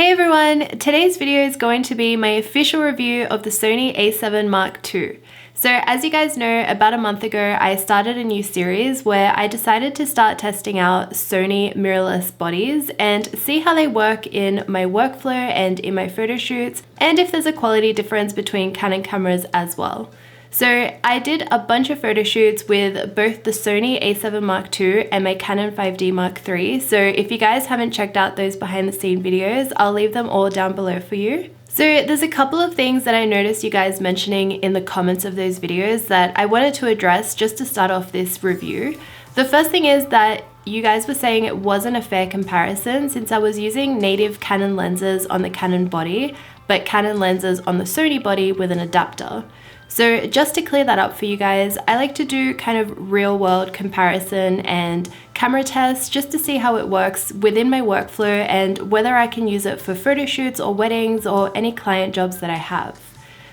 Hey everyone! Today's video is going to be my official review of the Sony A7 Mark II. So as you guys know, about a month ago I started a new series where I decided to start testing out Sony mirrorless bodies and see how they work in my workflow and in my photo shoots, and if there's a quality difference between Canon cameras as well. So I did a bunch of photo shoots with both the Sony A7 Mark II and my Canon 5D Mark III. So if you guys haven't checked out those behind the scene videos, I'll leave them all down below for you. So there's a couple of things that I noticed you guys mentioning in the comments of those videos that I wanted to address just to start off this review. The first thing is that you guys were saying it wasn't a fair comparison since I was using native Canon lenses on the Canon body, but Canon lenses on the Sony body with an adapter. So just to clear that up for you guys, I like to do kind of real world comparison and camera tests just to see how it works within my workflow and whether I can use it for photo shoots or weddings or any client jobs that I have.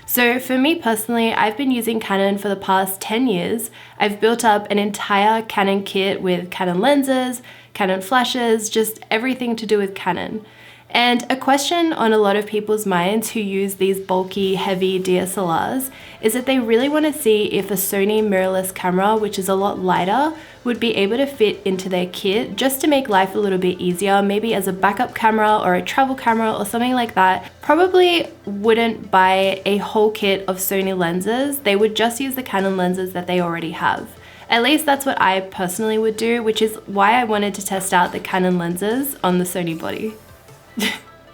So for me personally, I've been using Canon for the past 10 years. I've built up an entire Canon kit with Canon lenses, Canon flashes, just everything to do with Canon. And a question on a lot of people's minds who use these bulky, heavy DSLRs is that they really want to see if a Sony mirrorless camera, which is a lot lighter, would be able to fit into their kit just to make life a little bit easier, maybe as a backup camera or a travel camera or something like that. Probably wouldn't buy a whole kit of Sony lenses. They would just use the Canon lenses that they already have. At least that's what I personally would do, which is why I wanted to test out the Canon lenses on the Sony body.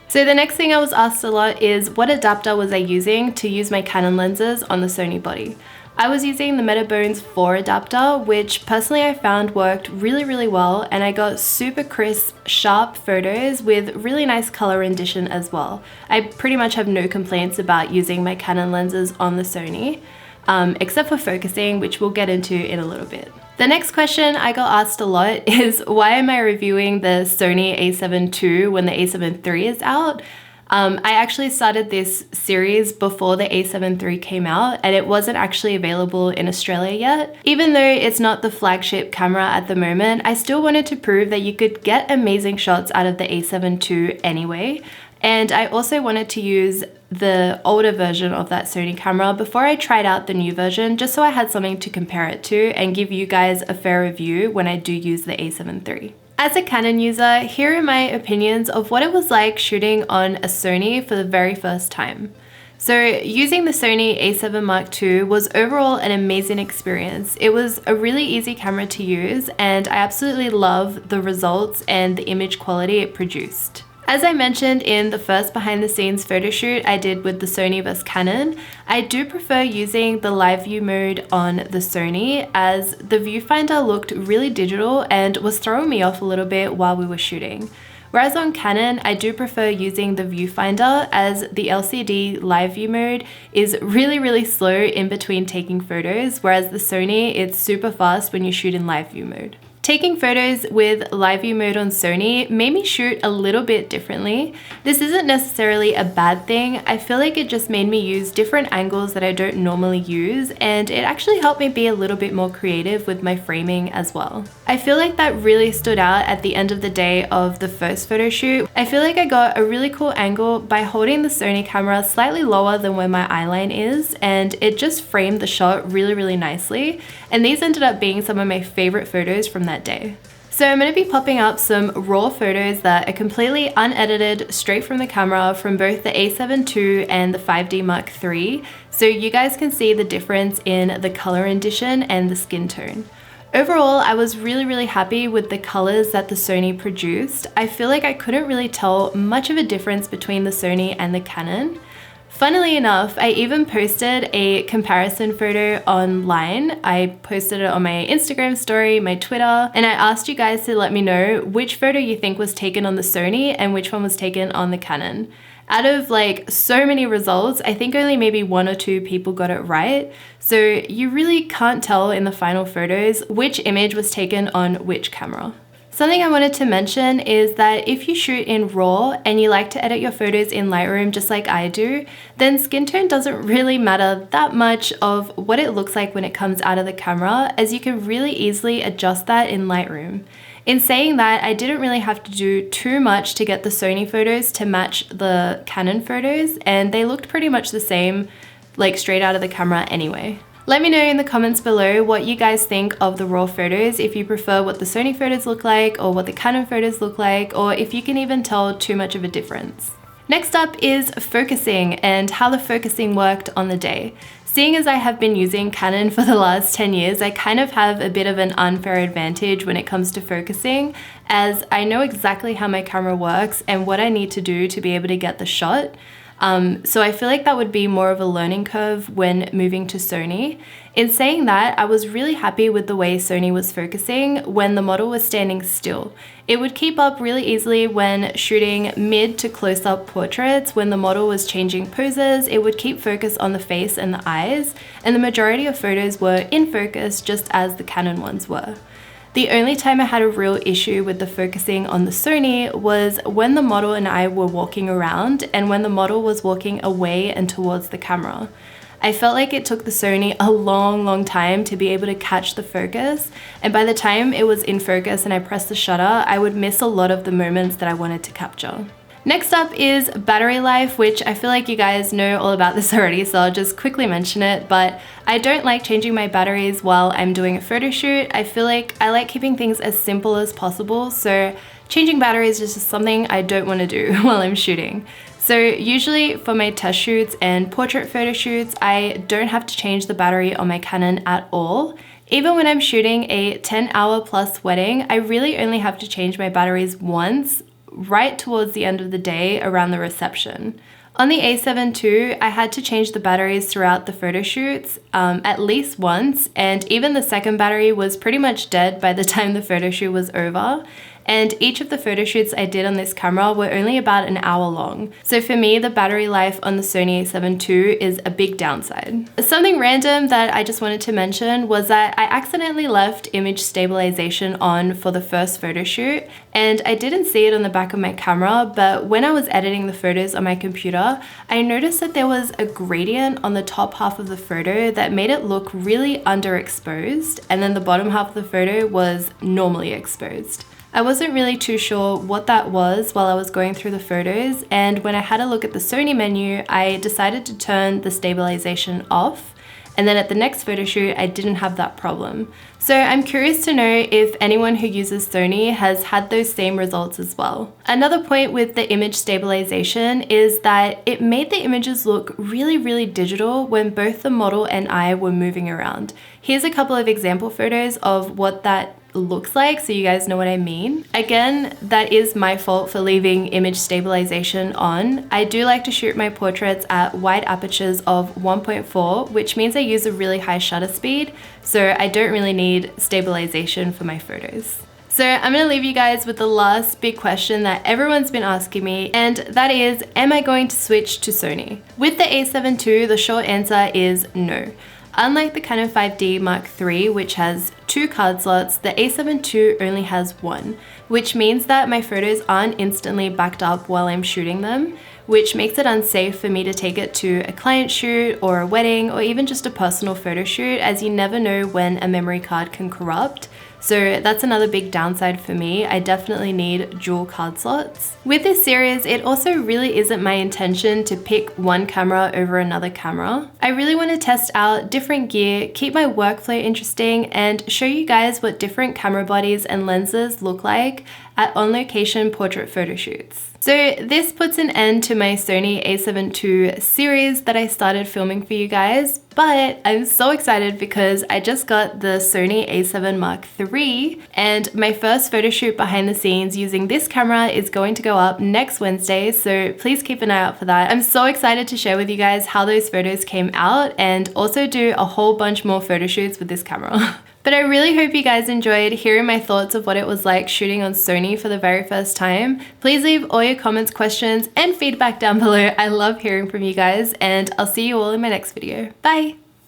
So the next thing I was asked a lot is what adapter was I using to use my Canon lenses on the Sony body. I was using the Metabones 4 adapter, which personally I found worked really well, and I got super crisp, sharp photos with really nice color rendition as well. I pretty much have no complaints about using my Canon lenses on the Sony, except for focusing, which we'll get into in a little bit. The next question I got asked a lot is why am I reviewing the Sony A7 II when the A7 III is out? I actually started this series before the A7 III came out and it wasn't actually available in Australia yet. Even though it's not the flagship camera at the moment, I still wanted to prove that you could get amazing shots out of the A7 II anyway. And I also wanted to use the older version of that Sony camera before I tried out the new version, just so I had something to compare it to and give you guys a fair review when I do use the A7 III. As a Canon user, here are my opinions of what it was like shooting on a Sony for the very first time. So using the Sony A7 Mark II was overall an amazing experience. It was a really easy camera to use and I absolutely love the results and the image quality it produced. As I mentioned in the first behind the scenes photo shoot I did with the Sony vs Canon, I do prefer using the live view mode on the Sony as the viewfinder looked really digital and was throwing me off a little bit while we were shooting. Whereas on Canon, I do prefer using the viewfinder as the LCD live view mode is really slow in between taking photos, whereas the Sony, it's super fast when you shoot in live view mode. Taking photos with live view mode on Sony made me shoot a little bit differently. This isn't necessarily a bad thing. I feel like it just made me use different angles that I don't normally use, and it actually helped me be a little bit more creative with my framing as well. I feel like that really stood out at the end of the day of the first photo shoot. I feel like I got a really cool angle by holding the Sony camera slightly lower than where my eyeline is, and it just framed the shot really nicely. And these ended up being some of my favorite photos from that day. So I'm going to be popping up some raw photos that are completely unedited straight from the camera from both the A7 II and the 5D Mark III, so you guys can see the difference in the color rendition and the skin tone. Overall, I was really happy with the colors that the Sony produced. I feel like I couldn't really tell much of a difference between the Sony and the Canon. Funnily enough, I even posted a comparison photo online. I posted it on my Instagram story, my Twitter, and I asked you guys to let me know which photo you think was taken on the Sony and which one was taken on the Canon. Out of like so many results, I think only maybe 1 or 2 people got it right. So you really can't tell in the final photos which image was taken on which camera. Something I wanted to mention is that if you shoot in RAW and you like to edit your photos in Lightroom just like I do, then skin tone doesn't really matter that much of what it looks like when it comes out of the camera, as you can really easily adjust that in Lightroom. In saying that, I didn't really have to do too much to get the Sony photos to match the Canon photos, and they looked pretty much the same, like straight out of the camera anyway. Let me know in the comments below what you guys think of the raw photos, if you prefer what the Sony photos look like or what the Canon photos look like, or if you can even tell too much of a difference. Next up is focusing and how the focusing worked on the day. Seeing as I have been using Canon for the last 10 years, I kind of have a bit of an unfair advantage when it comes to focusing, as I know exactly how my camera works and what I need to do to be able to get the shot. So I feel like that would be more of a learning curve when moving to Sony. In saying that, I was really happy with the way Sony was focusing when the model was standing still. It would keep up really easily when shooting mid to close-up portraits. When the model was changing poses, it would keep focus on the face and the eyes, and the majority of photos were in focus just as the Canon ones were. The only time I had a real issue with the focusing on the Sony was when the model and I were walking around and when the model was walking away and towards the camera. I felt like it took the Sony a long time to be able to catch the focus, and by the time it was in focus and I pressed the shutter, I would miss a lot of the moments that I wanted to capture. Next up is battery life, which I feel like you guys know all about this already, so I'll just quickly mention it, but I don't like changing my batteries while I'm doing a photo shoot. I feel like I like keeping things as simple as possible, so changing batteries is just something I don't want to do while I'm shooting. So usually for my test shoots and portrait photo shoots, I don't have to change the battery on my Canon at all. Even when I'm shooting a 10-hour plus wedding, I really only have to change my batteries once, right towards the end of the day around the reception. On the A7II, I had to change the batteries throughout the photo shoots at least once, and even the second battery was pretty much dead by the time the photo shoot was over. And each of the photo shoots I did on this camera were only about an hour long. So for me, the battery life on the Sony A7II is a big downside. Something random that I just wanted to mention was that I accidentally left image stabilization on for the first photo shoot, and I didn't see it on the back of my camera, but when I was editing the photos on my computer, I noticed that there was a gradient on the top half of the photo that made it look really underexposed, and then the bottom half of the photo was normally exposed. I wasn't really too sure what that was while I was going through the photos, and when I had a look at the Sony menu, I decided to turn the stabilization off, and then at the next photo shoot, I didn't have that problem. So I'm curious to know if anyone who uses Sony has had those same results as well. Another point with the image stabilization is that it made the images look really digital when both the model and I were moving around. Here's a couple of example photos of what that looks like, so you guys know what I mean. Again, that is my fault for leaving image stabilization on. I do like to shoot my portraits at wide apertures of 1.4, which means I use a really high shutter speed, so I don't really need stabilization for my photos. So I'm gonna leave you guys with the last big question that everyone's been asking me, and that is, am I going to switch to Sony? With the A7II, the short answer is no. Unlike the Canon 5D Mark III, which has 2 card slots, the A7II only has 1, which means that my photos aren't instantly backed up while I'm shooting them, which makes it unsafe for me to take it to a client shoot or a wedding or even just a personal photo shoot, as you never know when a memory card can corrupt. So that's another big downside for me. I definitely need dual card slots. With this series, it also really isn't my intention to pick one camera over another camera. I really want to test out different gear, keep my workflow interesting, and show you guys what different camera bodies and lenses look like at on-location portrait photo shoots. So this puts an end to my Sony A7II series that I started filming for you guys, but I'm so excited because I just got the Sony A7 Mark III, and my first photo shoot behind the scenes using this camera is going to go up next Wednesday, so please keep an eye out for that. I'm so excited to share with you guys how those photos came out and also do a whole bunch more photo shoots with this camera. But I really hope you guys enjoyed hearing my thoughts of what it was like shooting on Sony for the very first time. Please leave all your comments, questions, and feedback down below. I love hearing from you guys, and I'll see you all in my next video. Bye!